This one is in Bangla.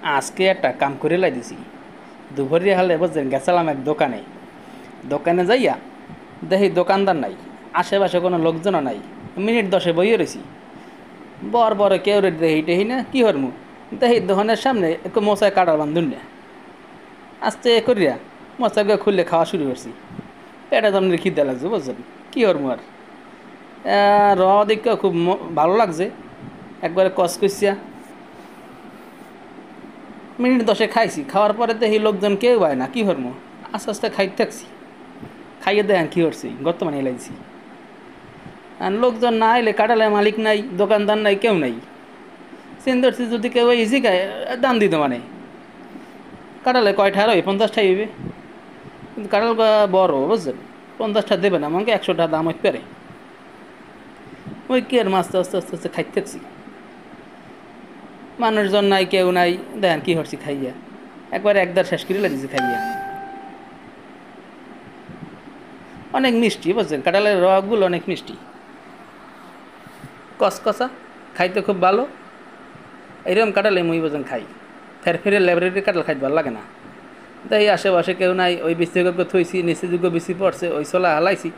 আজকে একটা কাম করে লাই দিছি। দুপুরে হলে বুঝছেন গেছিলাম এক দোকানে। দোকানে যাইয়া দেখি দোকানদার নাই, আশেপাশে কোনো লোকজনও নাই। মিনিট 10 বইয়ে রয়েছি। বর বড় কেউ রে দেখি টেহি না কি হরমু। দেখি দোকানের সামনে একটু মশায় কাটার বান্ধুন না। আস্তে করিয়া মশাকে খুললে খাওয়া শুরু করছি। পেটে দমনের খিদে লাগছে বুঝছেন। কি হরমু আর র দেখে খুব ভালো লাগছে। একবারে কস কইসিয়া মিনিট 10 খাইছি। খাওয়ার পরে দেখি লোকজন কেউ হয় না, কি হরমু। আস্তে আস্তে খাইতে থাকছি। খাইয়ে দেখেন কী করছি, বর্তমানে এলাইছি। আর লোকজন না এলে কাটালে মালিক নাই, দোকানদার নাই, কেউ নাই। চিন্তাছি যদি কেউ ইজি খায় দাম দিত মানে। কাটালে কয়টা আর ওই 50টা হইবে। কিন্তু কাটাল বড় বুঝছেন, 50টা দেবে না, আমাকে 100টা দাম হইতে পারে। ওই কি আর মাছটা আস্তে আস্তে আস্তে খাইতে থাকছি। মানুষজন নাই, কেউ নাই, দেখেন কী করছি খাইয়া। একবার একদার শেষ করে লাগিয়েছি খাইয়া। অনেক মিষ্টি বুঝছেন, কাঁঠালের রসগুলো অনেক মিষ্টি, কসকসা, খাইতে খুব ভালো। এইরকম কাঁঠালে মুই বোঝেন খাই। ফের ফেরে ল্যাবরেটরি কাঁঠাল খাইতে ভালো লাগে না। তাই আশেপাশে কেউ নাই, ওই বিসিযোগ্য থইছি, নিচেযোগ্য বিসি পড়ছে, ওই চলা হালাইছি।